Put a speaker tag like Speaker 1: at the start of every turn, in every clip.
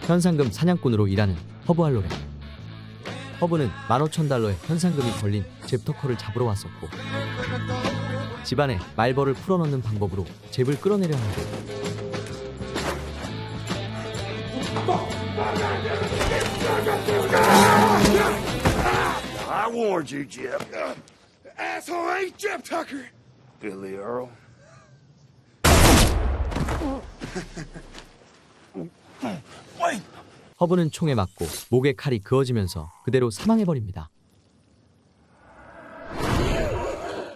Speaker 1: 현상금 사냥꾼으로 일하는 허브 할로렌. 허브는 $15,000의 현상금이 걸린 잽 터커를 잡으러 왔었고, 집안에 말벌을 풀어넣는 방법으로 잽을 끌어내려 하는데,
Speaker 2: I warned you, Jeb. The asshole ain't Jeb Tucker. Billy Earl. Wait.
Speaker 1: 허브는 총에 맞고 목에 칼이 그어지면서 그대로 사망해버립니다.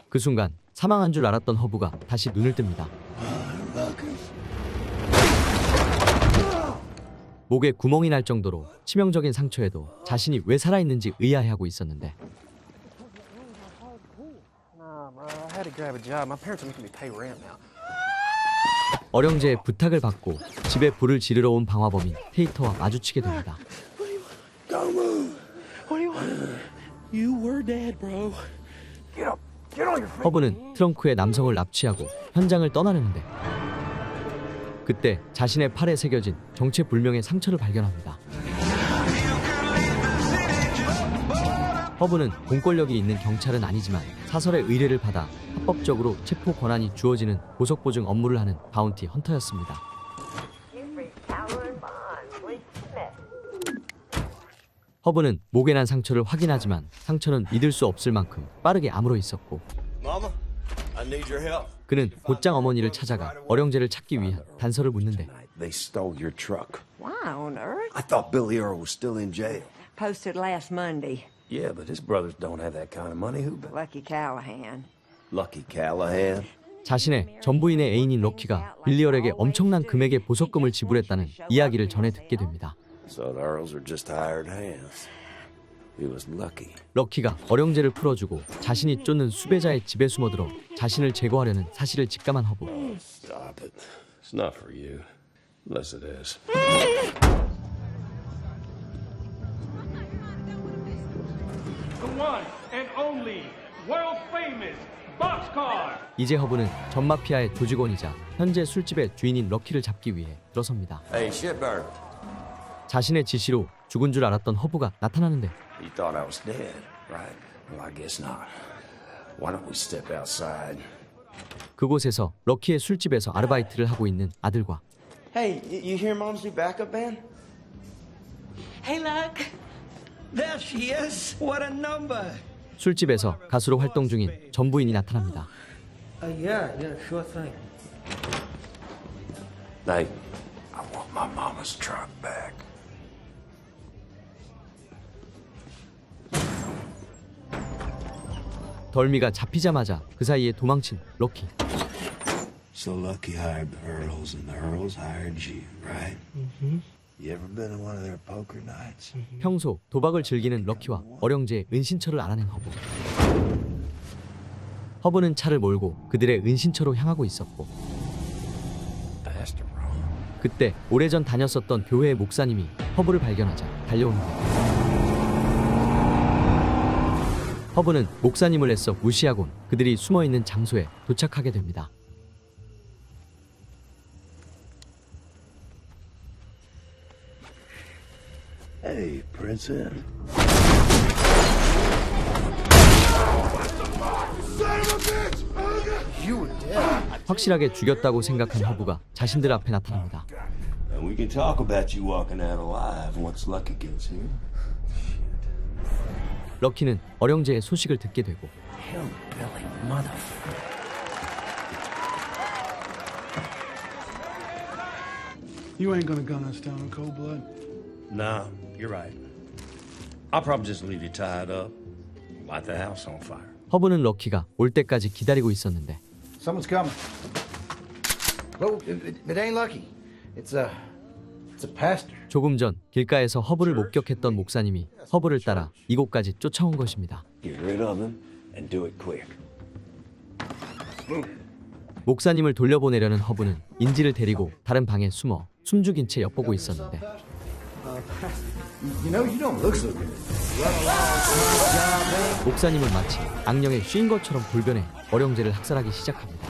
Speaker 1: 그 순간 사망한 줄 알았던 허브가 다시 눈을 뜹니다. 목에 구멍이 날 정도로 치명적인 상처에도 자신이 왜 살아있는지 의아해하고 있었는데, 어령제의 부탁을 받고 집에 불을 지르러 온 방화범인 테이터와 마주치게 됩니다.
Speaker 2: Don't move. What do you want? You were dead, bro. Get up. Get on your feet.
Speaker 1: 허브는 트렁크에 남성을 납치하고 현장을 떠나려는데, 그때 자신의 팔에 새겨진 정체불명의 상처를 발견합니다. 허브는 공권력이 있는 경찰은 아니지만 사설의 의뢰를 받아 합법적으로 체포 권한이 주어지는 보석보증 업무를 하는 바운티 헌터였습니다. 허브는 목에 난 상처를 확인하지만 상처는 믿을 수 없을 만큼 빠르게 아물어 있었고,
Speaker 2: Mama, I need your help.
Speaker 1: 그는 곧장 어머니를 찾아가 어령제를 찾기 위한 단서를 묻는데,
Speaker 2: They stole your truck.
Speaker 3: Why on earth?
Speaker 2: I thought Billy Earl was still in jail.
Speaker 3: Posted last Monday.
Speaker 2: Yeah, but his brothers don't have that kind of money. Who?
Speaker 3: Lucky Callahan.
Speaker 2: Lucky Callahan.
Speaker 1: 자신의 전부인의 애인인 럭키가 빌리얼에게 엄청난 금액의 보석금을 지불했다는 이야기를 전해 듣게 됩니다.
Speaker 2: So the Earls are just hired hands. He was lucky.
Speaker 1: 럭키가 어령제를 풀어주고 자신이 쫓는 수배자의 집에 숨어들어 자신을 제거하려는 사실을 직감한 허브.
Speaker 2: Stop it. It's not for you. Unless it is.
Speaker 4: The one and only world famous boxcar.
Speaker 1: 이제 허브는 전 마피아의 조직원이자 현재 술집의 주인인 럭키를 잡기 위해 들어섭니다.
Speaker 2: Hey, shitbird.
Speaker 1: 자신의 지시로 죽은 줄 알았던 허브가 나타나는데,
Speaker 2: You thought I was dead, right? Well, I guess not. Why don't we step outside?
Speaker 1: 그곳에서 럭키의 술집에서 아르바이트를 하고 있는 아들과
Speaker 5: Hey, you hear Mom's new backup band?
Speaker 6: Hey, look.
Speaker 5: There she is. What a number.
Speaker 1: 술집에서 가수로 활동 중인 전부인이 나타납니다.
Speaker 5: Yeah, sure thing.
Speaker 2: Nate, I want my mama's truck back.
Speaker 1: 덜미가 잡히자마자 그 사이에 도망친 럭키.
Speaker 2: So Lucky hired the Earls, and the Earls hired you, right? Mm-hmm. You ever been to one of their poker nights?
Speaker 1: 평소 도박을 즐기는 럭키와 어령제의 은신처를 알아낸 허브. 허브는 차를 몰고 그들의 은신처로 향하고 있었고,
Speaker 2: Bastard, bro.
Speaker 1: 그때 오래전 다녔었던 교회의 목사님이 허브를 발견하자 달려오는데, 허브는 목사님을 애써 무시하곤 그들이 숨어있는 장소에 도착하게 됩니다.
Speaker 2: Hey, Princess.
Speaker 1: 확실하게 죽였다고 생각한 허브가 자신들 앞에 나타납니다.
Speaker 2: And we can talk about you walking out alive once Lucky gets here.
Speaker 1: 럭키는 어령제의 소식을 듣게 되고,
Speaker 2: Hillbilly motherfucker.
Speaker 7: You ain't gonna gun us down in cold blood.
Speaker 8: No, you're right. I'll probably just leave you tied up, light the house on fire.
Speaker 1: 허브는 럭키가 올 때까지 기다리고 있었는데,
Speaker 5: Someone's coming. Oh, it ain't Lucky. It's a pastor.
Speaker 1: 조금 전 길가에서 허브를 목격했던 목사님이 허브를 따라 이곳까지 쫓아온 것입니다.
Speaker 2: Get rid of him and do it quick.
Speaker 1: 목사님을 돌려보내려는 허브는 인지를 데리고 다른 방에 숨어 숨죽인 채 엿보고 있었는데,
Speaker 5: You know, you don't look so good.
Speaker 1: 목사님은 마치 악령에 쉰 것처럼 돌변해 어령제를 학살하기 시작합니다.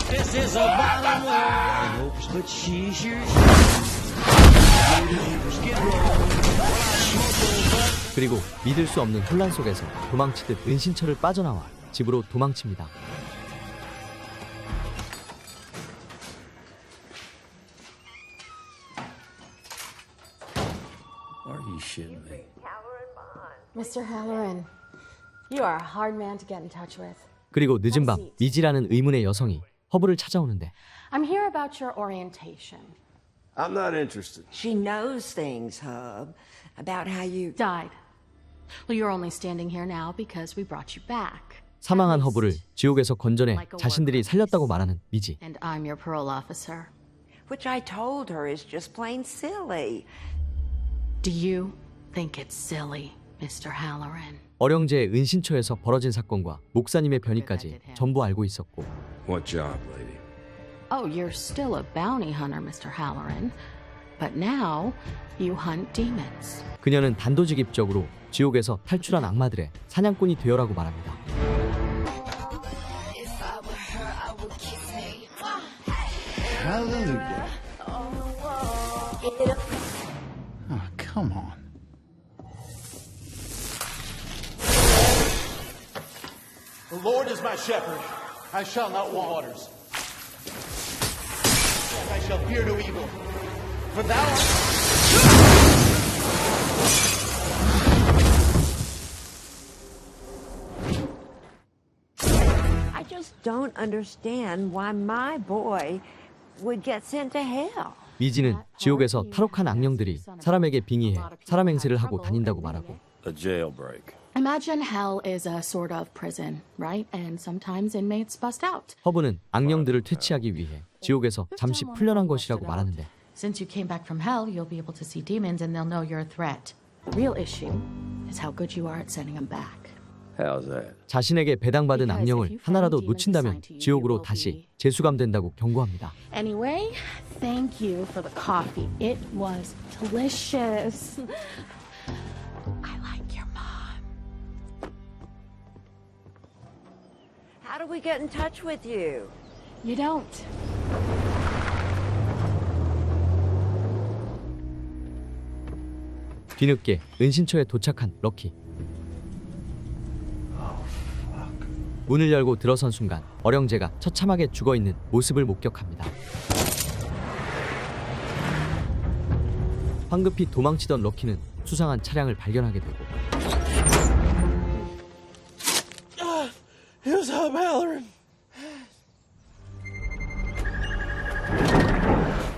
Speaker 6: This is a bottom line. But she sure
Speaker 1: 그리고 믿을 수 없는 혼란 속에서 도망치듯 은신처를 빠져나와 집으로 도망칩니다.
Speaker 8: Are you shitting me?
Speaker 6: Mr. Halloran, you are a hard man to get in touch with.
Speaker 1: 그리고 늦은 밤 미지라는 의문의 여성이 허브를 찾아오는데
Speaker 6: I'm here about your orientation.
Speaker 2: I'm not interested.
Speaker 3: She knows things, Hub, about how you...
Speaker 6: Died. Well, you're only standing here now because we brought you back.
Speaker 1: 사망한 허브를 지옥에서 건져내 자신들이 살렸다고 말하는 미지.
Speaker 6: And I'm your parole officer.
Speaker 3: Which I told her is just plain silly.
Speaker 6: Do you think it's silly, Mr. Halloran?
Speaker 1: 어령제의 은신처에서 벌어진 사건과 목사님의 변이까지 전부 알고 있었고
Speaker 8: What job, lady?
Speaker 6: Oh, you're still a bounty hunter, Mr. Halloran. But now you hunt demons.
Speaker 1: 그녀는 단도직입적으로 지옥에서 탈출한 악마들의 사냥꾼이 되어라고 말합니다.
Speaker 5: Hallelujah. Oh, come on.
Speaker 9: The Lord is my shepherd. I shall not want waters. I shall fear no evil. For thou art...
Speaker 3: I just don't understand why my boy would get sent to hell.
Speaker 1: 미지는 지옥에서 탈옥한 악령들이 사람에게 빙의해 사람 행세를 하고 다닌다고 말하고
Speaker 8: A jailbreak.
Speaker 6: Imagine hell is a sort of prison, right? And sometimes inmates bust out.
Speaker 1: 허브는 악령들을 퇴치하기 위해 지옥에서 잠시 풀려난 것이라고 말하는데
Speaker 6: Since you came back from hell, you'll be able to see demons and they'll know you're a threat. The real issue is how good you are at sending them back.
Speaker 8: How's that?
Speaker 1: 자신에게 배당받은 악령을 하나라도 놓친다면 지옥으로 다시 재수감된다고 경고합니다.
Speaker 6: Anyway, thank you for the coffee. It was delicious. I like your mom.
Speaker 3: How do we get in touch with you?
Speaker 6: You don't.
Speaker 1: 뒤늦게 은신처에 도착한 럭키. 문을 열고 들어선 순간 어령제가 처참하게 죽어있는 모습을 목격합니다. 황급히 도망치던 럭키는 수상한 차량을 발견하게 되고
Speaker 9: Here's Hub Halloran.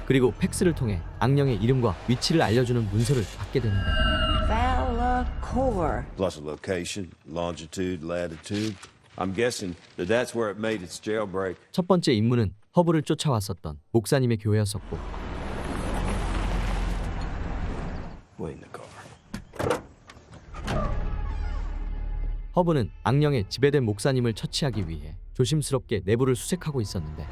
Speaker 1: 그리고 팩스를 통해 악령의 이름과 위치를 알려주는 문서를 받게 되는데
Speaker 3: Valacor.
Speaker 2: Plus a location, longitude, latitude. I'm guessing that that's where it made its jailbreak.
Speaker 1: 첫 번째 임무는 허브를 쫓아왔었던 목사님의 교회였었고
Speaker 2: Wait in the car.
Speaker 1: 허브는 악령에 지배된 목사님을 처치하기 위해 조심스럽게 내부를 수색하고 있었는데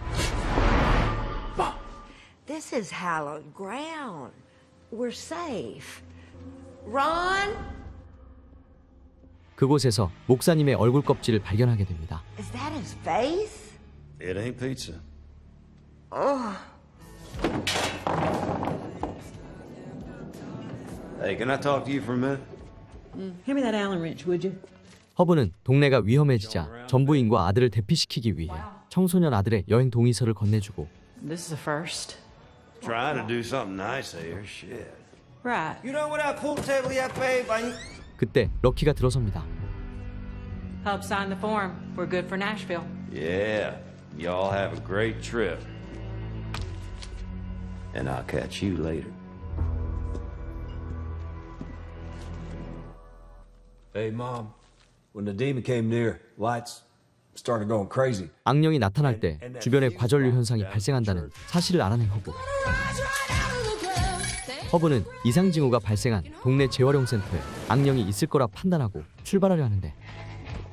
Speaker 3: This is hallowed ground. We're safe. Ron?
Speaker 1: 그곳에서 목사님의 얼굴 껍질을 발견하게 됩니다.
Speaker 3: Is that his face?
Speaker 8: It ain't pizza.
Speaker 2: Hey, can I talk to you for a minute?
Speaker 10: Hand me that Allen wrench, would you?
Speaker 1: 허브는 동네가 위험해지자 전부인과 아들을 대피시키기 위해 청소년 아들의 여행 동의서를 건네주고
Speaker 10: This is a first.
Speaker 2: Trying to do something nice here. Shit.
Speaker 10: Right.
Speaker 5: You know what I pool table you paid by...
Speaker 1: 그때 럭키가 들어섭니다.
Speaker 10: Hub signed the form. We're good for Nashville.
Speaker 2: Yeah. Y'all have a great trip. And I'll catch you later.
Speaker 11: Hey, Mom. When the demon came near, lights started going crazy.
Speaker 1: 악령이 나타날 때 주변에 과전류 현상이 발생한다는 사실을 알아낸 허브. 허브는 이상 징후가 발생한 동네 재활용 센터에 악령이 있을 거라 판단하고 출발하려 하는데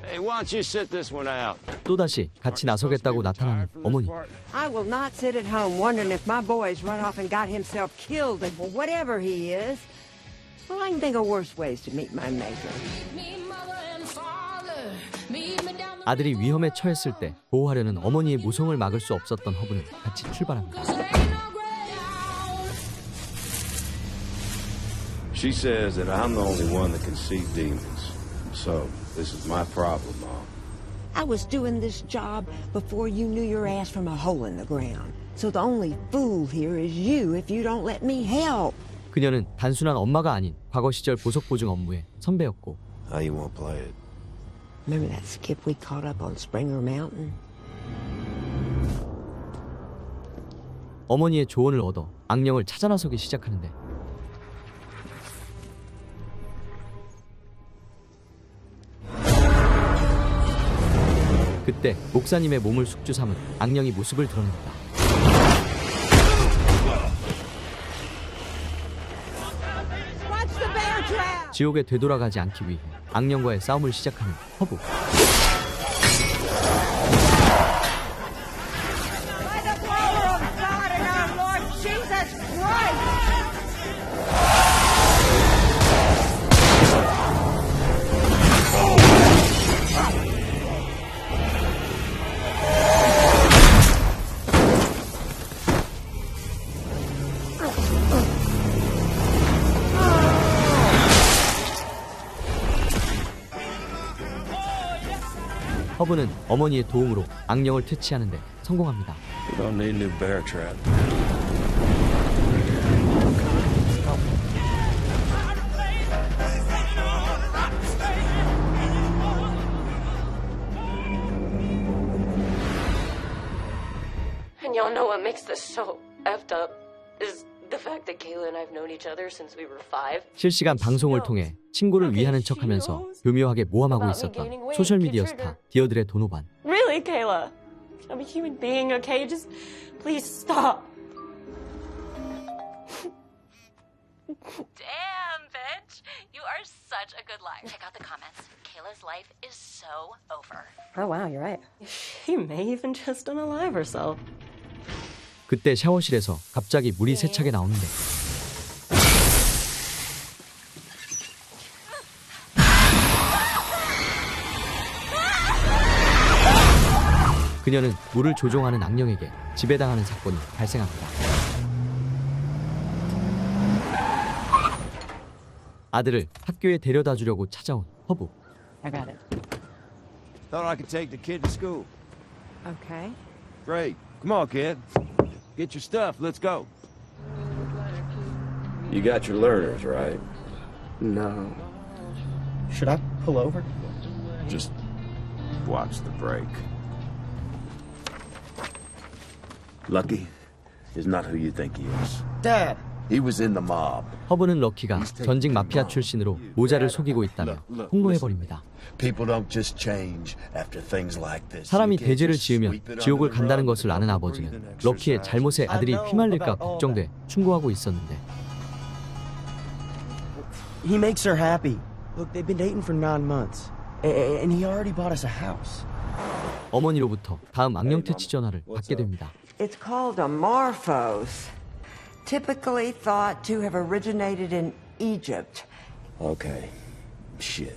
Speaker 2: Hey, why don't you sit this one out?
Speaker 1: 또다시 같이 나서겠다고 나타나는 어머니.
Speaker 3: I will not sit at home wondering if my boy's run off and got himself killed or whatever he is. Well, I can think of worse ways to meet my maker.
Speaker 1: 아들이 위험에 처했을 때 보호하려는 어머니의 모성을 막을 수 없었던 허브는 같이 출발합니다.
Speaker 8: She says that I'm the only one that can see demons. So, this is my problem, Mom.
Speaker 3: I was doing this job before you knew your ass from a hole in the ground. So the only fool here is you if you don't let me help.
Speaker 1: 그녀는 단순한 엄마가 아닌 과거 시절 보석 보증 업무의 선배였고
Speaker 2: How you want to play it?
Speaker 3: Remember that skip we caught up on Springer Mountain?
Speaker 1: 어머니의 조언을 얻어 악령을 찾아 나서기 시작하는데 그때 목사님의 몸을 숙주 삼은 악령이 모습을 드러냅니다.
Speaker 3: Watch the bear trap!
Speaker 1: 지옥에 되돌아가지 않기 위해 악령과의 싸움을 시작하는 허브.
Speaker 3: By the power of God and our Lord Jesus Christ!
Speaker 1: 허브는 어머니의 도움으로 악령을 퇴치하는데 성공합니다.
Speaker 8: We don't need a new bear trap.
Speaker 12: And y'all know what makes this so effed up is the fact that Kayla and I've known each other since we were 5.
Speaker 1: 실시간 방송을 통해 친구를 위하는 척하면서 교묘하게 모함하고 있었던 소셜미디어 스타 디어들의 도노반.
Speaker 12: Really, Kayla? I'm a human being, okay? Just please stop.
Speaker 13: Damn, bitch. You are such a good liar. Check out the comments. Kayla's life is so over.
Speaker 12: Oh, wow, you're right. She may even just unalive herself.
Speaker 1: 그때 샤워실에서 갑자기 물이 세차게 나오는데 그녀는 물을 조종하는 악령에게 지배당하는 사건이 발생합니다. 아들을 학교에 데려다 주려고 찾아온 허브.
Speaker 10: I got it.
Speaker 11: Thought I could take the kid to school.
Speaker 3: Okay.
Speaker 11: Great. Come on, kid. Get your stuff. Let's go.
Speaker 8: You got your learners, right?
Speaker 5: No. Should I pull over?
Speaker 8: Just watch the brake. Lucky is not who you think he is.
Speaker 5: Dad!
Speaker 8: He was in the mob.
Speaker 1: 허브는 럭키가 전직 마피아 출신으로 모자를 속이고 있다며 폭로해버립니다.
Speaker 2: People don't just change after things like this.
Speaker 1: 사람이 대죄를 지으면 지옥을 간다는 것을 아는 아버지는 럭키의 잘못에 아들이 휘말릴까 걱정돼 충고하고 있었는데
Speaker 5: He makes her happy. Look, they've been dating for 9 months. And he already bought us a house.
Speaker 1: 어머니로부터 다음 악령 퇴치 전화를 받게 됩니다.
Speaker 3: It's called a Morphos. Typically thought to have originated in Egypt.
Speaker 2: Okay. Shit.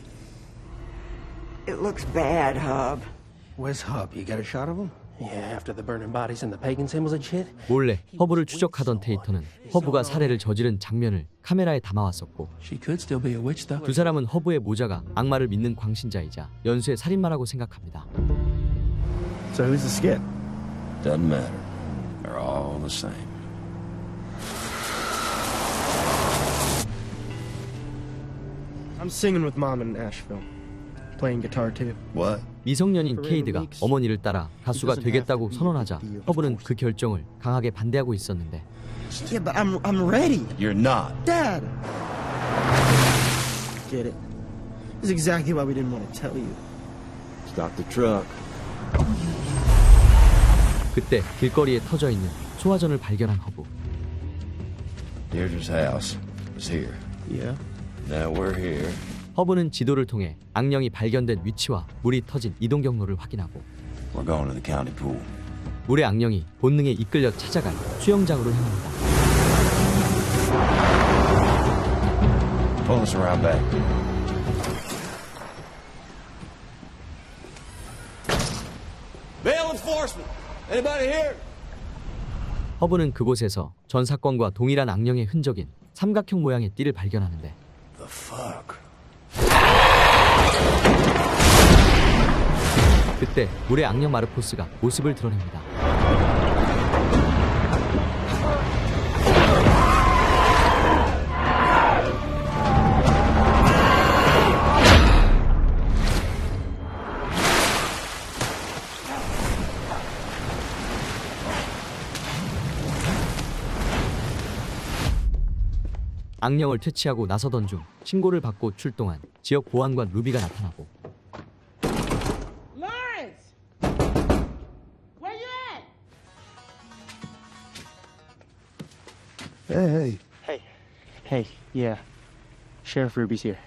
Speaker 3: It looks bad, Hub.
Speaker 5: Where's Hub? You got a shot of him?
Speaker 9: Yeah, after the burning bodies and the pagan symbols and shit.
Speaker 1: 몰래 허브를 추적하던 테이터는 허브가 살해를 저지른 장면을 카메라에 담아왔었고
Speaker 9: She could still be a witch, though.
Speaker 1: 두 사람은 허브의 모자가 악마를 믿는 광신자이자 연쇄 살인마라고 생각합니다.
Speaker 5: So who's the skip?
Speaker 8: Doesn't matter. They're all the same.
Speaker 5: I'm singing with Mom in Nashville. Playing guitar too.
Speaker 2: What?
Speaker 1: 미성년인 케이드가 어머니를 따라 가수가 되겠다고 선언하자 허브는 그 결정을 강하게 반대하고 있었는데
Speaker 5: Yeah, but I'm ready.
Speaker 2: You're not.
Speaker 5: Dad! Get it. This is exactly why we didn't want to tell you.
Speaker 11: Stop the truck.
Speaker 1: 그때 길거리에 터져 있는 소화전을 발견한 허브.
Speaker 2: Deirdre's house was here.
Speaker 5: Yeah.
Speaker 2: Now we're here.
Speaker 1: 허브는 지도를 통해 악령이 발견된 위치와 물이 터진 이동 경로를 확인하고
Speaker 2: We're going to the county pool.
Speaker 1: 물의 악령이 본능에 이끌려 찾아갈 수영장으로 향합니다.
Speaker 2: Pull us around back.
Speaker 11: Bail enforcement! Anybody here?
Speaker 1: 허브는 그곳에서 전 사건과 동일한 악령의 흔적인 삼각형 모양의 띠를 발견하는데
Speaker 2: The fuck?
Speaker 1: 그때 물의 악령 마르코스가 모습을 드러냅니다. 악령을 퇴치하고 나서던 중 신고를 받고 출동한 지역 보안관 루비가 나타나고
Speaker 14: Lawrence! Where you at?
Speaker 2: Hey.
Speaker 5: Hey, yeah. Sheriff Ruby's here.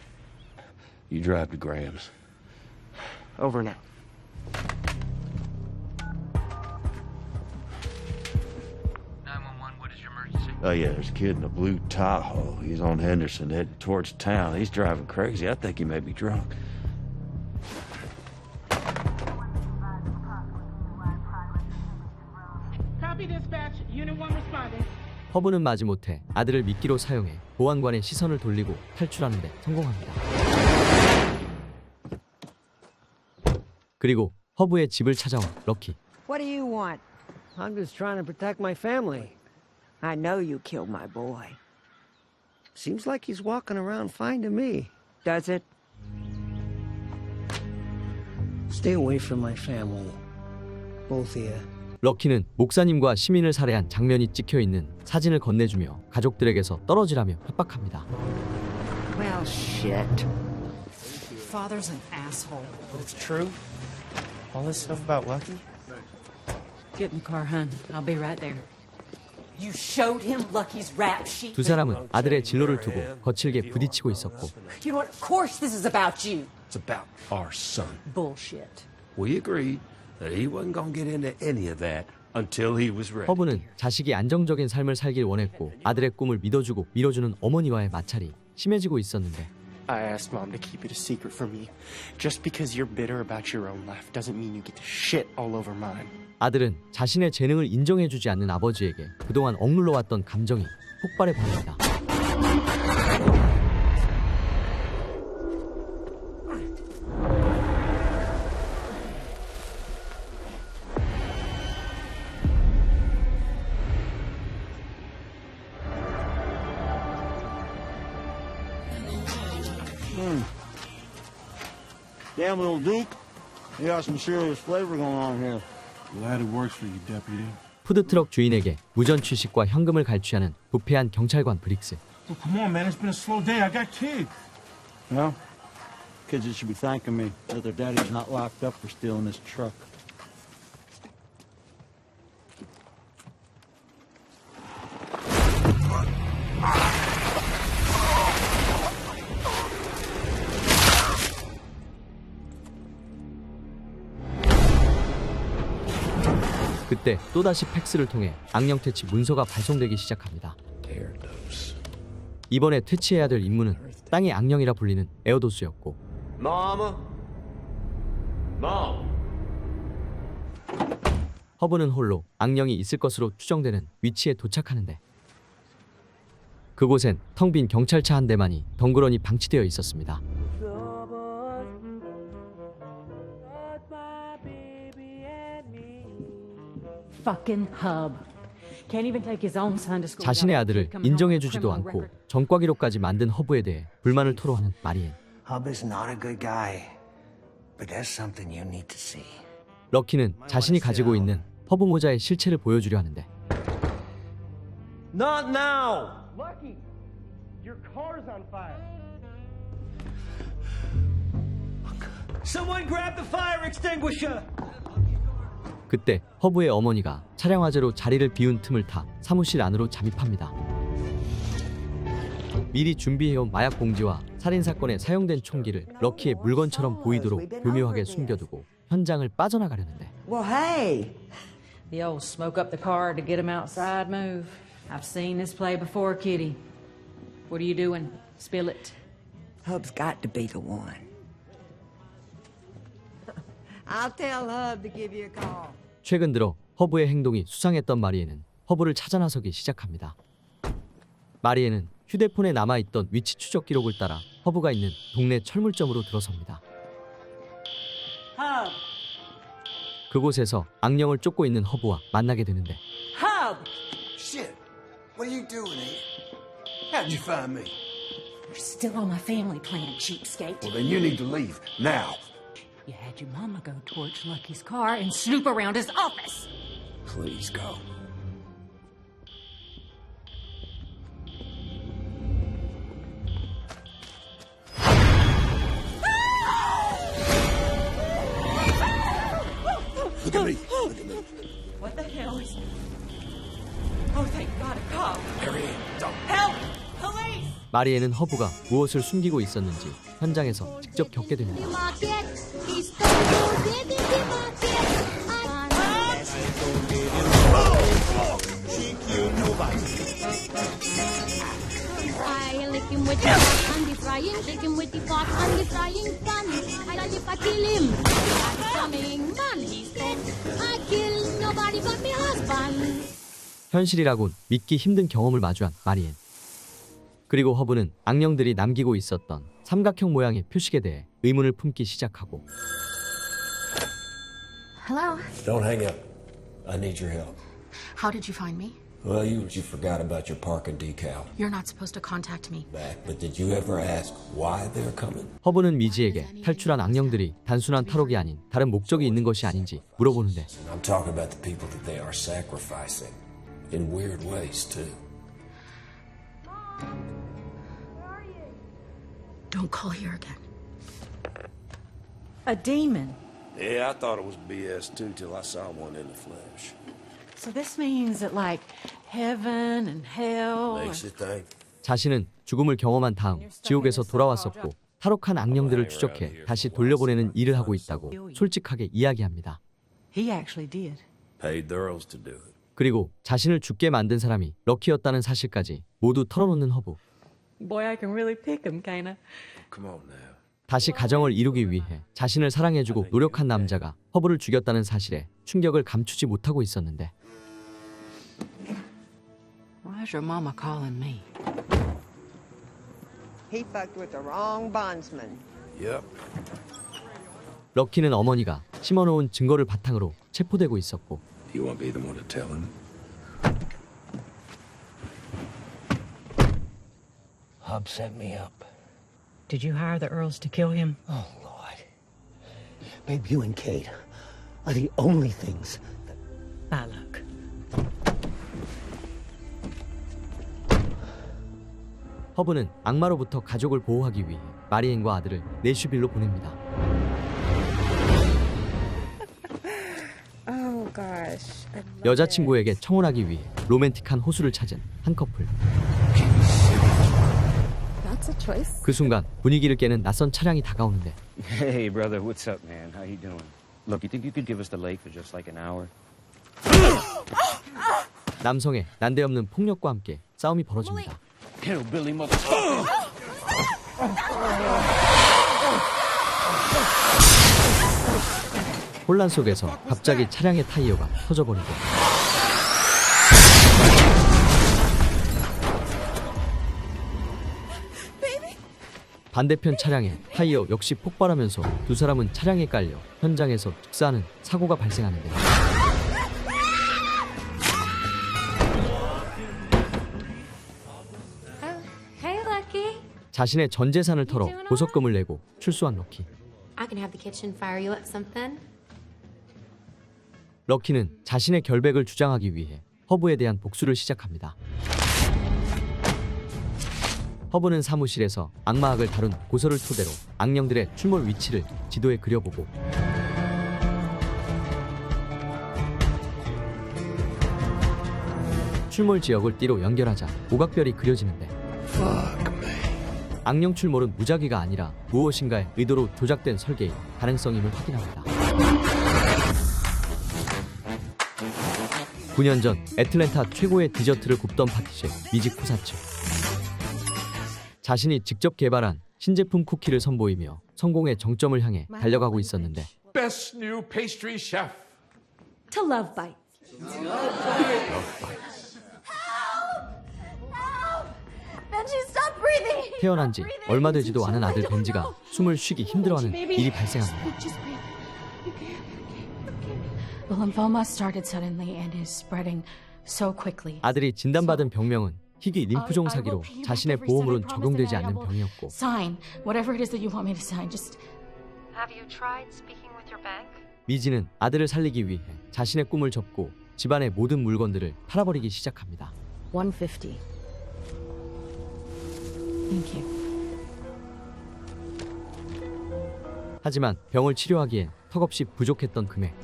Speaker 2: You drive to Graham's.
Speaker 5: Over now.
Speaker 2: Oh, yeah, there's a kid in a blue Tahoe. He's on Henderson heading towards town. He's driving crazy. I think he may be drunk.
Speaker 14: Copy dispatch. Unit 1 responding.
Speaker 1: 허브는 마지못해 아들을 미끼로 사용해 보안관의 시선을 돌리고 탈출하는 데 성공합니다. 그리고 허브의 집을 찾아온 럭키.
Speaker 3: What do you want? I'm just trying to protect my family. I know you killed my boy. Seems like he's walking around finding me. Does it? Stay away from my family. Both of you.
Speaker 1: 럭키는 목사님과 시민을 살해한 장면이 찍혀있는 사진을 건네주며 가족들에게서 떨어지라며 협박합니다.
Speaker 3: Well, shit.
Speaker 10: Father's an asshole.
Speaker 5: But it's true? All this stuff about Lucky?
Speaker 10: Get in the car, hun. I'll be right there. You showed him Lucky's rap sheet.
Speaker 1: 두 사람은 아들의 진로를 두고 거칠게 부딪히고 있었고
Speaker 10: You know what? Of course this is about you.
Speaker 8: It's about our son.
Speaker 10: Bullshit.
Speaker 8: We agreed that he wasn't going to get into any of that until he was ready.
Speaker 1: 허브는 자식이 안정적인 삶을 살길 원했고 아들의 꿈을 믿어주고 밀어주는 어머니와의 마찰이 심해지고 있었는데
Speaker 5: I asked Mom to keep it a secret from you. Just because you're bitter about your own life doesn't mean you get to shit all over mine.
Speaker 1: 아들은 자신의 재능을 인정해주지 않는 아버지에게 그동안 억눌러왔던 감정이 폭발해 버립니다.
Speaker 9: Damn little Duke. You got some serious flavor going on here.
Speaker 7: Glad it works for you, deputy.
Speaker 1: 푸드트럭 주인에게 무전 취식과 현금을 갈취하는 부패한 경찰관 브릭스.
Speaker 9: Well, come on, man. It's been a slow day. I got kids. Well, kids that should be thanking me that their daddy's not locked up for stealing this truck.
Speaker 1: 그때 또다시 팩스를 통해 악령 퇴치 문서가 발송되기 시작합니다. 이번에 퇴치해야 될 임무는 땅의 악령이라 불리는 에어도스였고
Speaker 8: Mama? Mom?
Speaker 1: 허브는 홀로 악령이 있을 것으로 추정되는 위치에 도착하는데 그곳엔 텅 빈 경찰차 한 대만이 덩그러니 방치되어 있었습니다.
Speaker 10: Fucking hub. Can't even take his own son to school.
Speaker 1: 자신의 아들을 인정해주지도 않고 전과 기록까지 만든 허브에 대해 불만을 토로하는 마리엔.
Speaker 2: Hub is not a good guy, but that's something you need to see.
Speaker 1: 럭키는 자신이 가지고 있는 허브 모자의 실체를 보여주려 하는데
Speaker 5: Not now!
Speaker 14: Lucky, your car's on fire.
Speaker 5: Someone grab the fire extinguisher!
Speaker 1: 그때 허브의 어머니가 차량 화재로 자리를 비운 틈을 타 사무실 안으로 잠입합니다. 미리 준비해온 마약 봉지와 살인사건에 사용된 총기를 럭키의 물건처럼 보이도록 교묘하게 숨겨두고 현장을 빠져나가려는데
Speaker 3: Well, hey.
Speaker 10: The old smoke up the car to get him outside move. I've seen this play before, Kitty. What are you doing? Spill it.
Speaker 3: Hub's got to be the one. I'll tell Hub to give you a call.
Speaker 1: 최근 들어 허브의 행동이 수상했던 마리에는 허브를 찾아 나서기 시작합니다. 마리에는 휴대폰에 남아있던 위치 추적 기록을 따라 허브가 있는 동네 철물점으로 들어섭니다.
Speaker 10: Hub!
Speaker 1: 그곳에서 악령을 쫓고 있는 허브와 만나게 되는데
Speaker 10: Hub!
Speaker 2: Shit. What are you doing here? How'd you find me?
Speaker 10: You're still on my family plan, cheapskate.
Speaker 2: Well, then you need to leave now.
Speaker 10: You had your mama go torch Lucky's car and snoop around his office.
Speaker 2: Please go. Look at me. Look at me.
Speaker 10: What the hell is... Oh, thank God, a cop.
Speaker 2: Hurry in. Don't.
Speaker 10: Help! Police!
Speaker 1: 마리에는 허브가 무엇을 숨기고 있었는지 현장에서 직접 겪게 됩니다. 현실이라곤 믿기 힘든 경험을 마주한 마리엔. 그리고 허브는 악령들이 남기고 있었던 삼각형 모양의 표식에 대해 의문을 품기 시작하고
Speaker 6: Hello.
Speaker 11: Don't hang up. I need your help.
Speaker 6: How did you find me?
Speaker 11: Well, you forgot about your parking decal
Speaker 6: You're not supposed to contact me.
Speaker 11: back, but did you ever ask why they're coming?
Speaker 1: 허브는 미지에게 탈출한 악령들이 단순한 탈옥이 아닌 다른 목적이 있는 것이 아닌지 물어보는데
Speaker 11: I'm talking about the people that they are sacrificing in weird ways too.
Speaker 6: Don't call here again.
Speaker 10: A demon.
Speaker 8: Yeah, I thought it was BS too till I saw one in the flesh.
Speaker 10: So this means that, like, heaven and hell...
Speaker 8: Makes you think.
Speaker 1: 자신은 죽음을 경험한 다음 지옥에서 돌아왔었고 탈옥한 악령들을 추적해 다시 돌려보내는 일을 하고 있다고 솔직하게 이야기합니다.
Speaker 10: He actually did.
Speaker 8: Paid the Earls to do it.
Speaker 1: 그리고 자신을 죽게 만든 사람이 럭키였다는 사실까지 모두 털어놓는 허브.
Speaker 10: Boy, I can really pick him, kinda.
Speaker 8: Come on now.
Speaker 1: 다시 가정을 이루기 위해 자신을 사랑해주고 노력한 남자가 허브를 죽였다는 사실에 충격을 감추지 못하고 있었는데
Speaker 10: Why's your mama calling me?
Speaker 3: He fucked with the wrong bondsman.
Speaker 8: Yep.
Speaker 1: 럭키는 어머니가 심어놓은 증거를 바탕으로 체포되고 있었고
Speaker 8: You won't be the one to tell him.
Speaker 2: Hub set me up.
Speaker 10: Did you hire the Earls to kill him?
Speaker 3: Oh, Lord. Babe, you and Kate are the only things that...
Speaker 10: Bye, Luck.
Speaker 1: 허브는 악마로부터 가족을 보호하기 위해 마리엔과 아들을 내슈빌로 보냅니다.
Speaker 15: Oh gosh. I love
Speaker 1: 여자친구에게 청혼하기 위해 로맨틱한 호수를 찾은 한 커플.
Speaker 15: That's a choice.
Speaker 1: 그 순간 분위기를 깨는 낯선 차량이 다가오는데
Speaker 16: Hey, brother, what's up, man? How you doing? Look, you think you could give us the lake for just like an hour?
Speaker 1: 남성의 난데없는 폭력과 함께 싸움이 벌어집니다.
Speaker 16: Hillbilly motherfucker!
Speaker 1: 혼란 속에서 갑자기 차량의 타이어가 터져버리고 반대편 차량의 타이어 역시 폭발하면서 두 사람은 차량에 깔려 현장에서 즉사하는 사고가 발생하는데
Speaker 17: Hey, Lucky.
Speaker 1: 자신의 전 재산을 털어 보석금을 내고 출소한 럭키.
Speaker 17: I can have the kitchen fire you up something.
Speaker 1: 럭키는 자신의 결백을 주장하기 위해 허브에 대한 복수를 시작합니다. 허브는 사무실에서 악마학을 다룬 고서를 토대로 악령들의 출몰 위치를 지도에 그려보고 출몰 지역을 띠로 연결하자 오각별이 그려지는데 악령 출몰은 무작위가 아니라 무엇인가의 의도로 조작된 설계의 가능성임을 확인합니다. 9년 전 애틀랜타 최고의 디저트를 굽던 파티셰프 미지 쿠사츠. 자신이 직접 개발한 신제품 쿠키를 선보이며 성공의 정점을 향해 달려가고 있었는데
Speaker 18: Best new pastry chef.
Speaker 17: To Love Bite.
Speaker 18: Love Bite.
Speaker 17: Benji's
Speaker 1: 태어난 지 얼마 되지도 않은 아들 벤지가 숨을 쉬기 힘들어하는 일이 발생합니다.
Speaker 6: The lymphoma started suddenly and is spreading so quickly.
Speaker 1: 아들이 진단받은 병명은 희귀 림프종 사기로 자신의 보험으로는 적용되지 않는 병이었고
Speaker 6: Sign whatever it is that you want me to sign. Just
Speaker 12: Have you tried speaking with your bank?
Speaker 1: 미지는 아들을 살리기 위해 자신의 꿈을 접고 집안의 모든 물건들을 팔아버리기 시작합니다.
Speaker 6: 150. Thank you.
Speaker 1: 하지만 병을 치료하기엔 턱없이 부족했던 금액.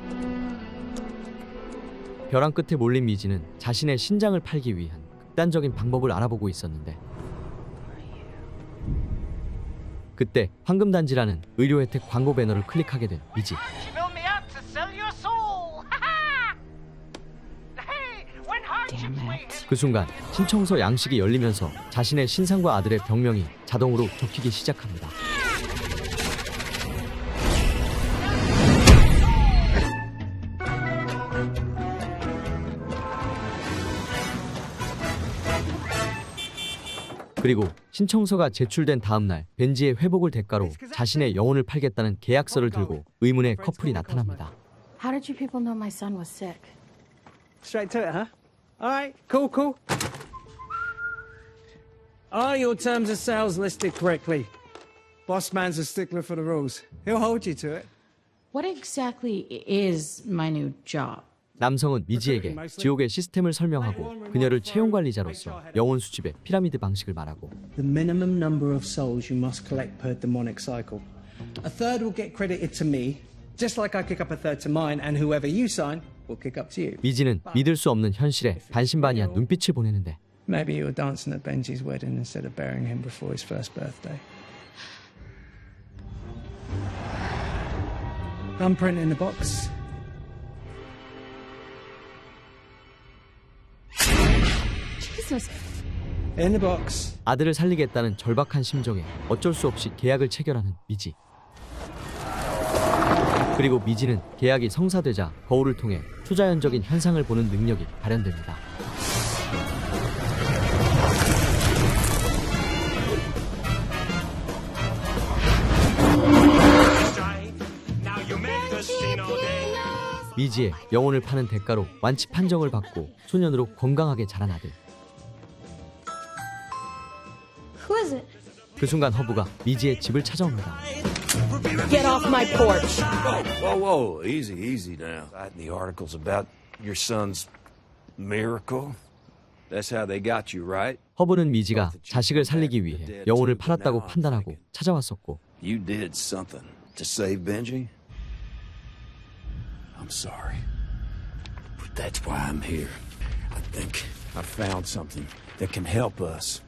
Speaker 1: 벼랑 끝에 몰린 미지는 자신의 신장을 팔기 위한 극단적인 방법을 알아보고 있었는데 그때 황금단지라는 의료 혜택 광고 배너를 클릭하게 된 미지. 그 순간 신청서 양식이 열리면서 자신의 신상과 아들의 병명이 자동으로 적히기 시작합니다. 그리고 신청서가 제출된 다음 날 벤지의 회복을 대가로 자신의 영혼을 팔겠다는 계약서를 들고 의문의 커플이 나타납니다.
Speaker 6: How did you people know my son was sick?
Speaker 3: Straight to it, huh? All right, cool. Are your terms of sales listed correctly? Boss man's a stickler for the rules. He'll hold you to it.
Speaker 6: What exactly is my new job?
Speaker 1: 남성은 미지에게 지옥의 시스템을 설명하고 그녀를 채용관리자로서 영혼 수집의 피라미드 방식을 말하고
Speaker 3: The minimum number of souls you must collect per demonic cycle. A third will get credited to me, just like I kick up a third to mine, and whoever you sign will kick up to you.
Speaker 1: 미지는 믿을 수 없는 현실에 반신반의한 눈빛을 보내는데
Speaker 3: Maybe you were dancing at Benji's wedding instead of burying him before his first birthday. Thumbprint in the box.
Speaker 6: Jesus.
Speaker 3: In the box.
Speaker 1: 아들을 살리겠다는 절박한 심정에 어쩔 수 없이 계약을 체결하는 미지. 그리고 미지는 계약이 성사되자 거울을 통해 초자연적인 현상을 보는 능력이 발현됩니다. 미지의 영혼을 파는 대가로 완치 판정을 받고 소년으로 건강하게 자란 아들.
Speaker 6: Who is it?
Speaker 1: 그 순간 허브가 미지의 집을 찾아옵니다.
Speaker 14: Get off my porch.
Speaker 2: Whoa, easy now. The articles about your son's miracle. That's how they got you, right?
Speaker 1: 허브는 미지가 자식을 살리기 위해 영혼을 팔았다고 판단하고 찾아왔었고
Speaker 2: You did something to save Benji? I'm sorry. But that's why I'm here. I think I found something that can help us.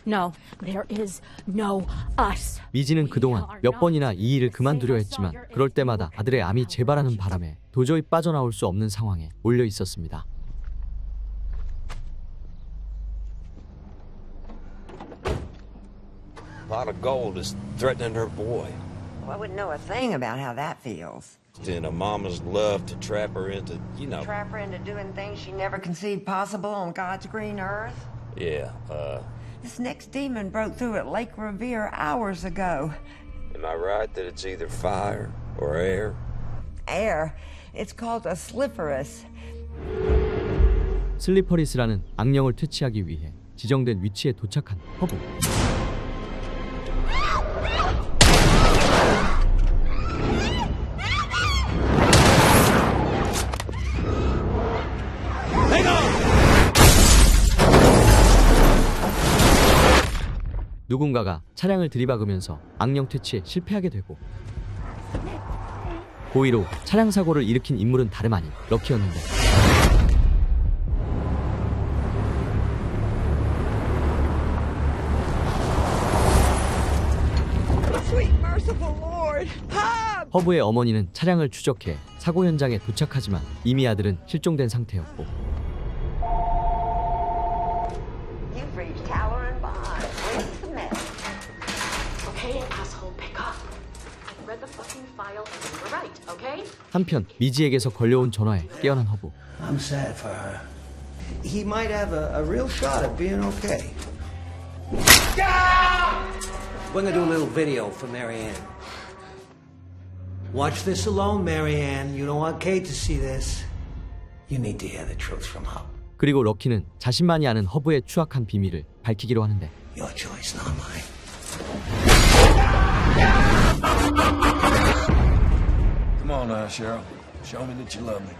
Speaker 6: No, there is no us.
Speaker 1: 미지는 그동안 몇 번이나 이 일을 그만두려 했지만 그럴 때마다 아들의 암이 재발하는 바람에 도저히 빠져나올 수 없는 상황에 몰려 있었습니다.
Speaker 2: A lot of gold is threatening her boy.
Speaker 19: Well, I wouldn't know a thing about how that feels.
Speaker 2: And a mama's love to trap her into,
Speaker 19: Trap her into doing things she never conceived possible on God's green earth?
Speaker 2: Yeah,
Speaker 19: This next demon broke through at Lake Revere hours ago.
Speaker 2: am I right that it's either fire or air?
Speaker 19: Air. It's called a Sliferus.
Speaker 1: 슬리퍼리스라는 악령을 퇴치하기 위해 지정된 위치에 도착한 허브. 누군가가 차량을 들이박으면서 악령 퇴치에 실패하게 되고 고의로 차량 사고를 일으킨 인물은 다름 아닌 럭키였는데
Speaker 19: Sweet merciful Lord.
Speaker 1: 허브의 어머니는 차량을 추적해 사고 현장에 도착하지만 이미 아들은 실종된 상태였고
Speaker 19: You've reached Tower and Bond. Where's the mess?
Speaker 12: Okay, asshole, pick up. I read the fucking file and you were right, okay?
Speaker 1: 한편 미지에게서 걸려온 전화에 깨어난 허브.
Speaker 3: I'm sad for her. He might have a real shot at being okay.
Speaker 20: We're gonna do a little video for Marianne. Watch this alone, Marianne. You don't want Kate to see this. You need to hear the truth from Hub.
Speaker 1: 그리고 럭키는 자신만이 아는 허브의 추악한 비밀을 밝히기로 하는데
Speaker 20: Your choice, not mine.
Speaker 2: Come on now, Cheryl. Show me that you love me.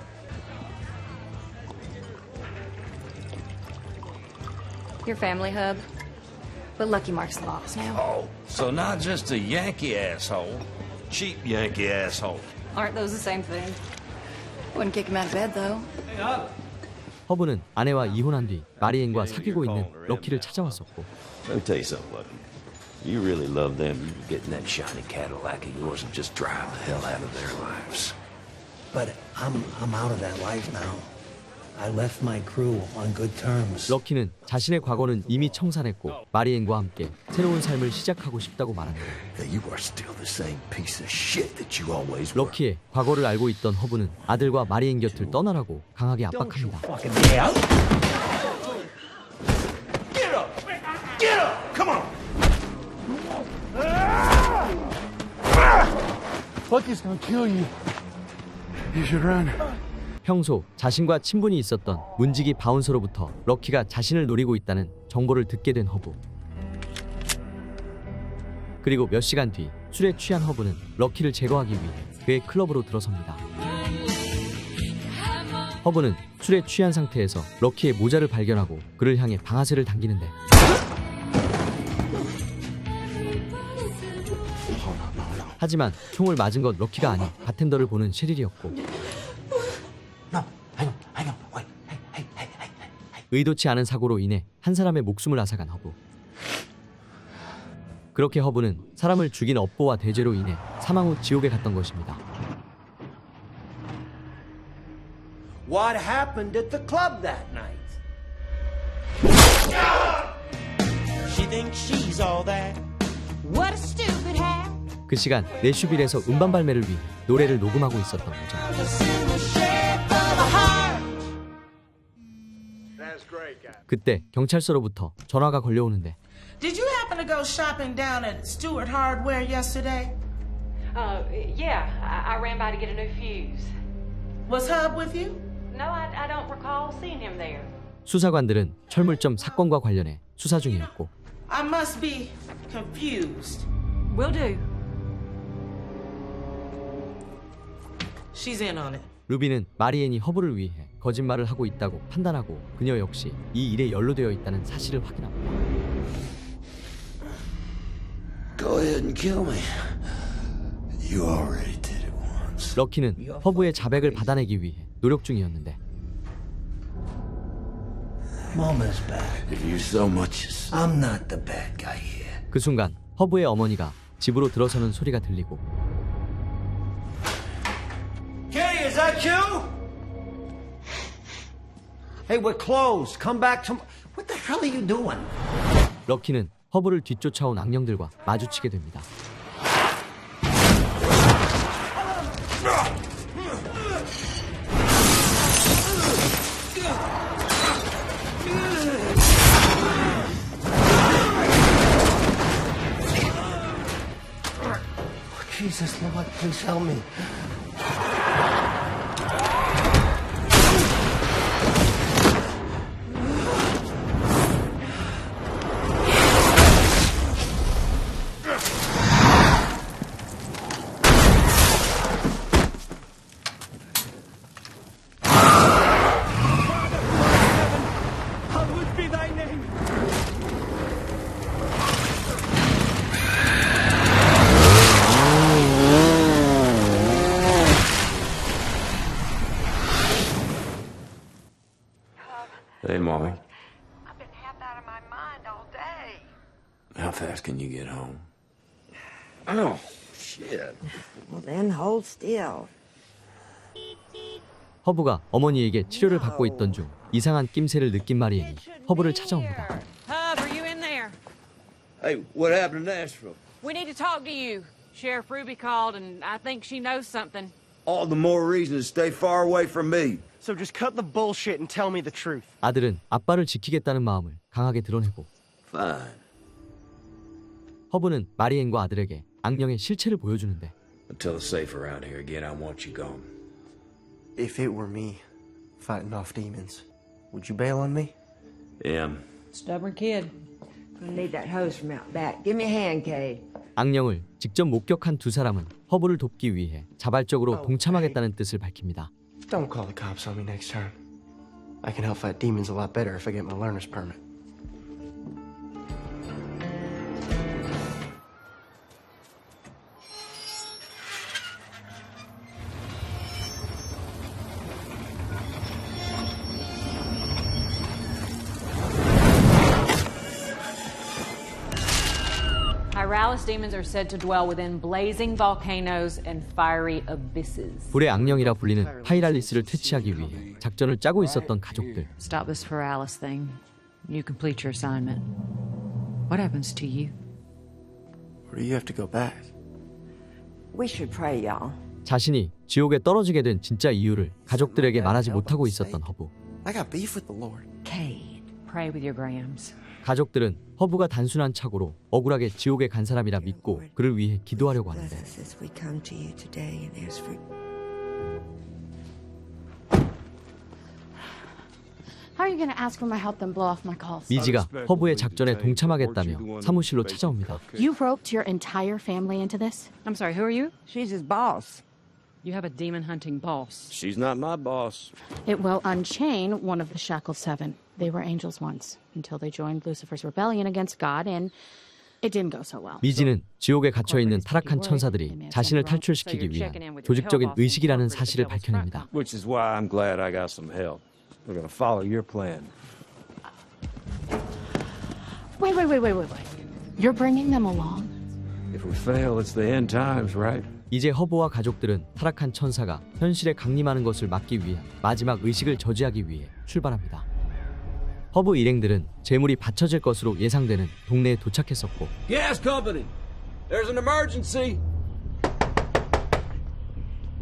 Speaker 12: Your family, Hub. But Lucky Mark's lost now.
Speaker 2: Oh, so not just a Yankee asshole, cheap Yankee asshole.
Speaker 12: Aren't those the same thing? Wouldn't kick him out of bed, though.
Speaker 1: 허브는 아내와 이혼한 뒤 마리앤과 사귀고 있는 럭키를 찾아왔었고
Speaker 2: Let me tell you something, Lucky. You really love them. You get in that shiny Cadillac of yours and just drive the hell out of their lives.
Speaker 20: But I'm out of that life now. I left my crew on good terms.
Speaker 1: 럭키는 자신의 과거는 이미 청산했고 마리앤과 함께 새로운 삶을 시작하고 싶다고 말합니다.
Speaker 2: You are still the same piece of shit that you always were.
Speaker 1: 럭키의 과거를 알고 있던 허브는 아들과 마리앤 곁을 떠나라고 강하게 압박합니다.
Speaker 2: Get up! Get up! Come on!
Speaker 9: Lucky's gonna kill you. You should run.
Speaker 1: 평소 자신과 친분이 있었던 문지기 바운서로부터 럭키가 자신을 노리고 있다는 정보를 듣게 된 허브. 그리고 몇 시간 뒤 술에 취한 허브는 럭키를 제거하기 위해 그의 클럽으로 들어섭니다. 허브는 술에 취한 상태에서 럭키의 모자를 발견하고 그를 향해 방아쇠를 당기는데 하지만 총을 맞은 건 럭키가 아닌 바텐더를 보는 셰릴이었고 의도치 않은 사고로 인해 한 사람의 목숨을 앗아간 허브. 그렇게 허브는 사람을 죽인 업보와 대죄로 인해 사망 후 지옥에 갔던 것입니다.
Speaker 20: What happened at the club that night? She thinks she's all that. What a stupid hat.
Speaker 1: 그 시간 내슈빌에서 음반 발매를 위해 노래를 녹음하고 있었던 거죠. 그때 경찰서로부터 전화가 걸려오는데
Speaker 21: Did you happen to go shopping down at Stewart Hardware yesterday?
Speaker 10: Yeah, I ran by to get a new fuse.
Speaker 21: Was Hub with you?
Speaker 10: No, I don't recall seeing him there.
Speaker 1: 수사관들은 철물점 사건과 관련해 수사 중이었고
Speaker 21: I must be confused.
Speaker 10: Will do.
Speaker 21: She's in on it.
Speaker 1: 루비는 마리앤이 허브를 위해 거짓말을 하고 있다고 판단하고 그녀 역시 이 일에 연루되어 있다는 사실을 확인합니다.
Speaker 2: Go ahead and kill me. You already did it once.
Speaker 1: 럭키는 허브의 자백을 받아내기 위해 노력 중이었는데
Speaker 20: Mom is bad.
Speaker 2: If you so much as
Speaker 20: I'm not the bad guy here.
Speaker 1: 그 순간 허브의 어머니가 집으로 들어서는 소리가 들리고
Speaker 20: Kitty, is that you? Hey, we're closed. Come back tomorrow. What the hell are you doing?
Speaker 1: 럭키는 허브를 뒤쫓아온 악령들과 마주치게 됩니다.
Speaker 20: Jesus, Lord, please help me.
Speaker 2: Hey, Mommy.
Speaker 19: I've been half out of my mind all day.
Speaker 2: How fast can you get home? Oh, shit.
Speaker 19: Well, then hold still.
Speaker 1: 허브가 어머니에게 치료를 받고 있던 중 이상한 낌새를 느낀 마리앤이 허브를 찾아옵니다.
Speaker 10: Hub, are you in there?
Speaker 2: Hey, what happened in Nashville?
Speaker 10: We need to talk to you. Sheriff Ruby called, and I think she knows something.
Speaker 2: All the more reason to stay far away from me.
Speaker 5: So just cut the bullshit and tell me the truth.
Speaker 1: 아들은 아빠를 지키겠다는 마음을 강하게 드러내고
Speaker 2: Fine.
Speaker 1: 허브는 마리앤과 아들에게 악령의 실체를 보여주는데
Speaker 2: Until it's safe around here again, I want you gone.
Speaker 5: If it were me fighting off demons, would you bail on me?
Speaker 2: Em.
Speaker 10: Stubborn kid.
Speaker 3: I need that hose from out back. Give me a hand, Cade.
Speaker 1: 악령을 직접 목격한 두 사람은 허브를 돕기 위해 자발적으로 동참하겠다는 뜻을 밝힙니다.
Speaker 5: Don't call the cops on me next time. I can help fight demons a lot better if I get my learner's permit.
Speaker 10: Pyralis demons are said to dwell within blazing volcanoes and fiery abysses.
Speaker 1: 불의 악령이라 불리는 파이랄리스를 퇴치하기 위해 작전을 짜고 있었던 가족들.
Speaker 10: Stop this Pyralis thing. You complete your assignment. What happens to you?
Speaker 5: Or do you have to go back?
Speaker 3: We should pray, y'all.
Speaker 1: 자신이 지옥에 떨어지게 된 진짜 이유를 가족들에게 말하지 못하고 있었던 허브.
Speaker 5: I got beef with the Lord.
Speaker 10: Cade, pray with your grams.
Speaker 1: 가족들은 허브가 단순한 착오로 억울하게 지옥에 간 사람이라 믿고 그를 위해 기도하려고 하는데
Speaker 3: As we come to you today and ask for
Speaker 6: How are you going to ask for my help then blow off my calls?
Speaker 1: 미지가 허브의 작전에 동참하겠다며 사무실로 찾아옵니다.
Speaker 6: You roped your entire family into this?
Speaker 10: I'm sorry, who are you?
Speaker 3: She's his boss.
Speaker 10: You have a demon hunting boss.
Speaker 2: She's not my boss.
Speaker 6: It will unchain one of the shackled seven. They were angels once, until they joined Lucifer's rebellion against God, and it didn't go so well.
Speaker 1: 미지는 지옥에 gat혀있는 타락한 천사들이 자신을 탈출시키기 위한 조직적인 의식이라는 사실을 밝혀냅니다.
Speaker 2: Which is why I'm glad I got some help. We're gonna follow your plan.
Speaker 6: Wait. You're bringing them along?
Speaker 2: If we fail, it's the end times, right?
Speaker 1: 이제 허브와 가족들은 타락한 천사가 현실에 강림하는 것을 막기 위한 마지막 의식을 저지하기 위해 출발합니다. 허브 일행들은 재물이 바쳐질 것으로 예상되는 동네에 도착했었고
Speaker 2: Gas company! There's an emergency!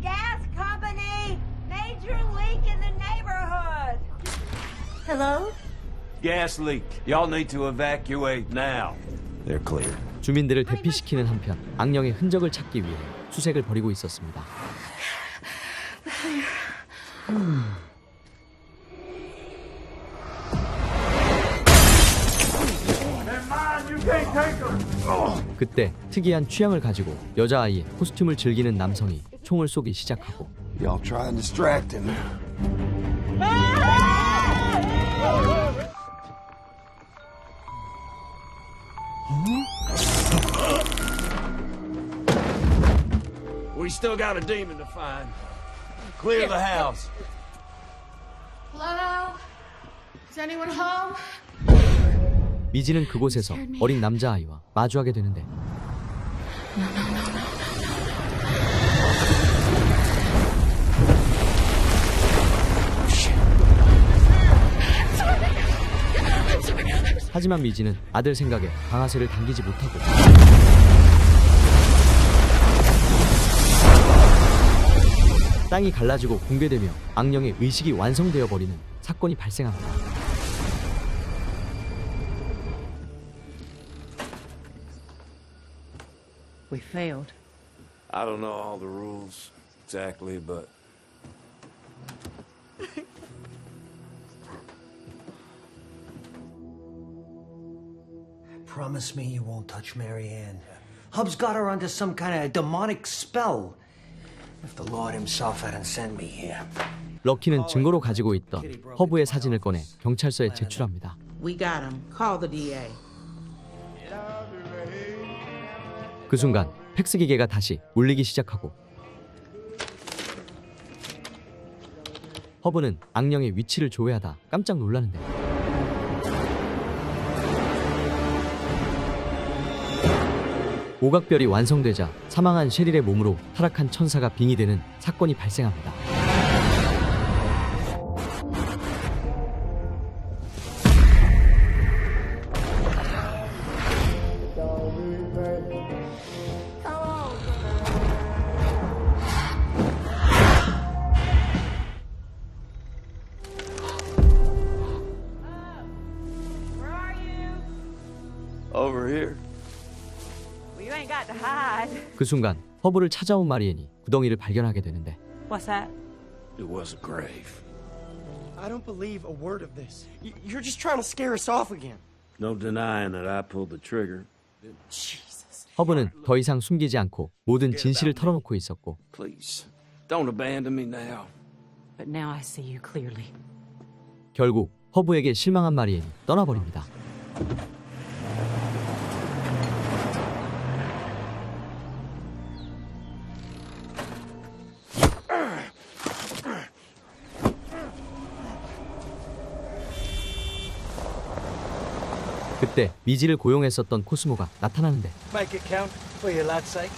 Speaker 19: Gas company! Major leak in the neighborhood! Hello?
Speaker 2: Gas leak. Y'all need to evacuate now. They're clear.
Speaker 1: 주민들을 대피시키는 한편 악령의 흔적을 찾기 위해 수색을 벌이고 있었습니다. 그때 특이한 취향을 가지고 여자아이의 코스튬을 즐기는 남성이 총을 쏘기 시작하고
Speaker 2: Y'all try and distract him. We still got a demon to find. Clear the house.
Speaker 6: Hello? Is anyone home?
Speaker 1: 미지는 그곳에서 어린 남자아이와 마주하게 되는데 하지만 미지는 아들 생각에 방아쇠를 당기지 못하고 땅이 갈라지고 붕괴되며 악령의 의식이 완성되어 버리는 사건이 발생합니다.
Speaker 10: We failed.
Speaker 2: I don't know all the rules exactly, but
Speaker 20: Promise me you won't touch Marianne. Hub's got her under some kind of demonic spell. If the Lord himself hadn't sent me here.
Speaker 1: 럭키는 증거로 가지고 있던 허브의 사진을 꺼내 경찰서에 제출합니다.
Speaker 21: We got him. Call the DA.
Speaker 1: 그 순간 팩스 기계가 다시 울리기 시작하고 허브는 악령의 위치를 조회하다 깜짝 놀라는데 오각별이 완성되자 사망한 셰릴의 몸으로 타락한 천사가 빙의되는 사건이 발생합니다.
Speaker 2: over here.
Speaker 4: ain't got to hide.
Speaker 1: 그 순간 허브를 찾아온 마리엔이 구덩이를 발견하게 되는데
Speaker 4: What's that?
Speaker 2: It was a grave.
Speaker 5: I don't believe a word of this. You're just trying to scare us off again.
Speaker 2: No denying that I pulled the trigger.
Speaker 5: Jesus.
Speaker 1: 허브는 더 이상 숨기지 않고 모든 진실을 털어놓고 있었고
Speaker 2: Please, don't abandon me now.
Speaker 10: But now I see you clearly.
Speaker 1: 결국 허브에게 실망한 마리엔이 떠나버립니다. 그때 미지를 고용했었던 코스모가 나타나는데
Speaker 9: Make it count for your lad's sake.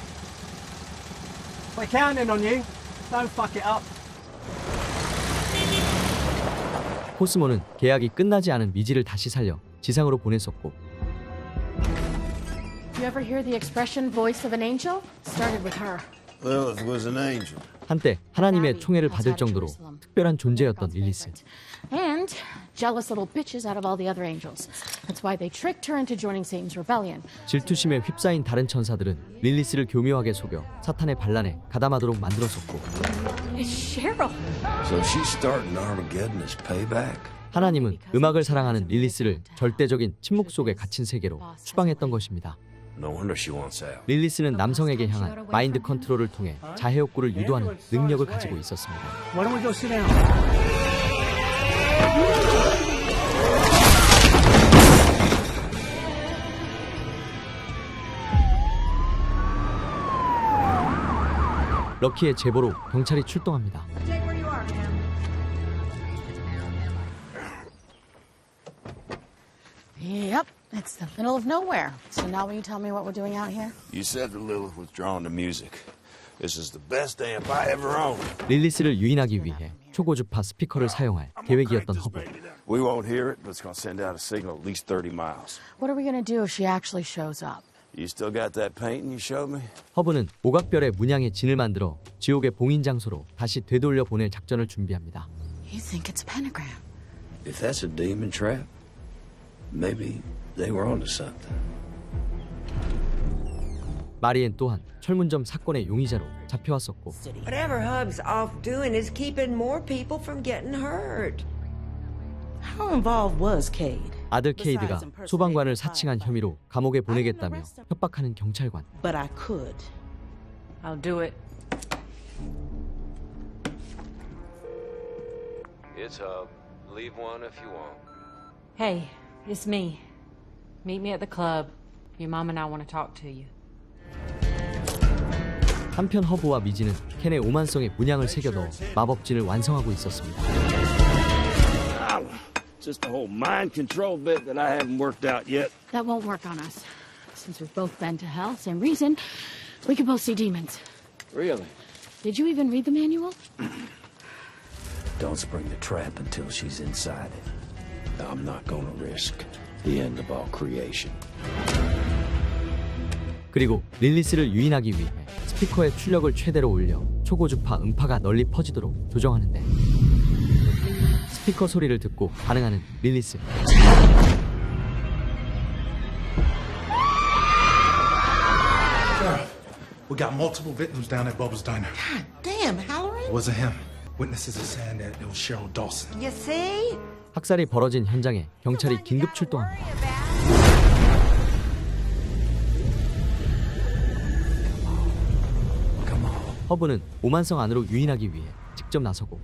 Speaker 9: We're counting on you. Don't fuck it up.
Speaker 1: 코스모는 계약이 끝나지 않은 미지를 다시 살려 지상으로 보냈었고
Speaker 6: You ever hear the expression voice of an angel? Started with her.
Speaker 2: Lilith was an angel.
Speaker 1: 한때 하나님의 총애를 받을 정도로 특별한 존재였던 릴리스.
Speaker 6: And jealous little bitches out of all the other angels. That's why they tricked her into joining Satan's rebellion.
Speaker 1: 질투심에 휩싸인 다른 천사들은 릴리스를 교묘하게 속여 사탄의 반란에 가담하도록 만들었었고
Speaker 10: It's Cheryl.
Speaker 2: So she's starting Armageddon as payback.
Speaker 1: 하나님은 음악을 사랑하는 릴리스를 절대적인 침묵 속에 갇힌 세계로 추방했던 것입니다.
Speaker 2: No wonder she wants out.
Speaker 1: 릴리스는 남성에게 향한 마인드 컨트롤을 통해 자해 욕구를 유도하는 능력을 가지고 있었습니다.
Speaker 9: Why don't we go sit down?
Speaker 1: 럭키의 제보로 경찰이 출동합니다.
Speaker 6: Yep, it's the middle of nowhere. So now will you tell me what we're doing out here?
Speaker 2: You said that Lilith was drawn to music. This is the best amp I ever owned.
Speaker 1: 릴리스를 유인하기 위해 초고주파 스피커를 사용할 계획이었던 허브.
Speaker 2: We won't hear it, but it's going to send out a signal at least 30 miles.
Speaker 6: What are we going to do if she actually shows up?
Speaker 2: You still got that painting you showed me?
Speaker 1: 허브는 오각별의 문양의 진을 만들어 지옥의 봉인 장소로 다시 되돌려 보낼 작전을 준비합니다.
Speaker 6: You think it's a pentagram?
Speaker 2: If that's a demon trap, maybe they were onto something.
Speaker 1: 마리엔 또한 철문점 사건의 용의자로 잡혀왔었고
Speaker 19: Whatever Hub's off doing is keeping more people from getting hurt.
Speaker 21: How involved was Cade?
Speaker 1: 아들 케이드가 소방관을 사칭한 혐의로 감옥에 보내겠다며 협박하는 경찰관.
Speaker 21: But I could.
Speaker 10: I'll do it.
Speaker 2: It's Hub. Leave one if you want.
Speaker 10: Hey, it's me. Meet me at the club. Your mom and I want to talk to you.
Speaker 1: 한편 허브와 미지는 켄의 오만성에 문양을 새겨 넣어 마법진을 완성하고 있었습니다.
Speaker 2: Just the whole mind control bit that I haven't worked out yet.
Speaker 6: That won't work on us. Since we've both been to hell, same reason, we could both see demons.
Speaker 2: Really?
Speaker 6: Did you even read the manual?
Speaker 2: Don't spring the trap until she's inside it. I'm not gonna risk the end of all creation.
Speaker 1: 그리고 릴리스를 유인하기 위해 스피커의 출력을 최대로 올려 초고주파 음파가 널리 퍼지도록 조정하는데 스피커 소리를 듣고 반응하는 릴리스.
Speaker 22: We got multiple victims down at Bubba's Diner.
Speaker 21: God damn, Halloran!
Speaker 22: It wasn't him. Witnesses are saying that it was Cheryl Dawson.
Speaker 19: You see?
Speaker 1: 학살이 벌어진 현장에 경찰이 긴급 출동합니다. 허브는 오만성 안으로 유인하기 위해 직접 나서고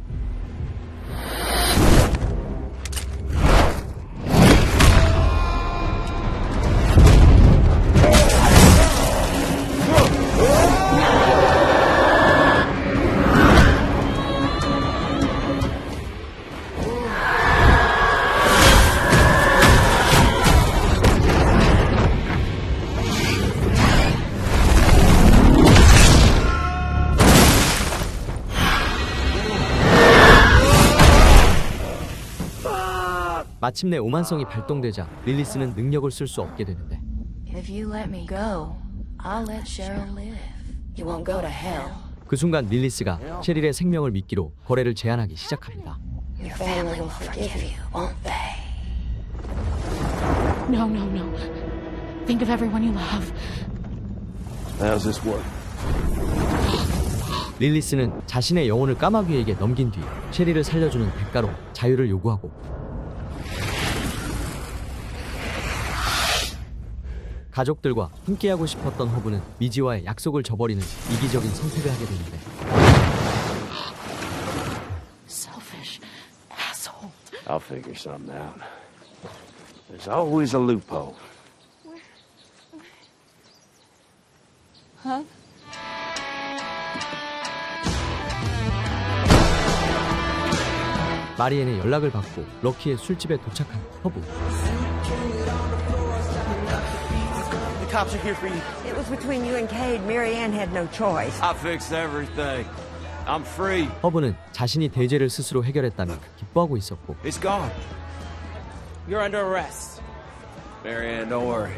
Speaker 1: 마침내 오만성이 발동되자 릴리스는 능력을 쓸 수 없게 되는데
Speaker 13: If you let me go, I'll let Cheryl live. You won't go to hell.
Speaker 1: 그 순간 릴리스가 셰릴의 생명을 미끼로 거래를 제한하기 시작합니다.
Speaker 13: Your family will forgive you, won't they?
Speaker 6: No, no, no. Think of everyone you love.
Speaker 2: How's this work?
Speaker 1: 릴리스는 자신의 영혼을 까마귀에게 넘긴 뒤 셰리를 살려주는 대가로 자유를 요구하고 가족들과 함께하고 싶었던 허브는 미지와의 약속을 저버리는 이기적인 선택을 하게 되는데
Speaker 6: Selfish asshole.
Speaker 2: I'll figure something out. There's always a loophole.
Speaker 15: Huh?
Speaker 1: 마리엔의 연락을 받고 럭키의 술집에 도착한 허브.
Speaker 5: The cops are here for you.
Speaker 19: It was between you and Cade. Marianne had no choice.
Speaker 2: I fixed everything. I'm free.
Speaker 1: 허브는 자신이 대죄를 스스로 해결했다며 기뻐하고 있었고
Speaker 2: It's gone.
Speaker 21: You're under arrest.
Speaker 2: Marianne, don't worry.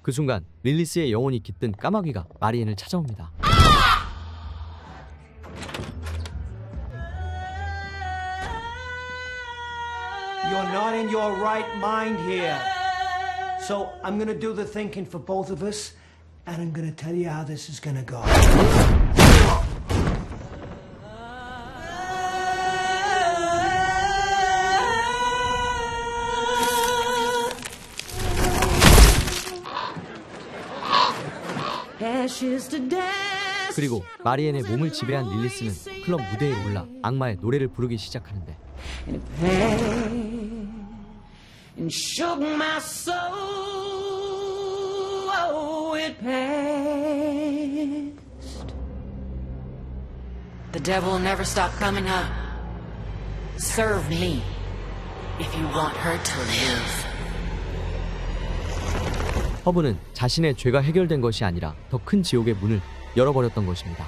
Speaker 1: 그 순간 릴리스의 영혼이 깃든 까마귀가 마리엔을 찾아옵니다.
Speaker 20: You're not in your right mind here. So I'm gonna do the thinking for both of us, and I'm gonna tell you how this is gonna go.
Speaker 21: Ashes to dust.
Speaker 1: 그리고 마리엔의 몸을 지배한 릴리스는 클럽 무대에 올라 악마의 노래를 부르기 시작하는데
Speaker 21: And shook my soul. Oh, it passed.
Speaker 10: The devil will never stop coming up. Serve me if you want her to live.
Speaker 1: 허브는 자신의 죄가 해결된 것이 아니라 더 큰 지옥의 문을 열어버렸던 것입니다.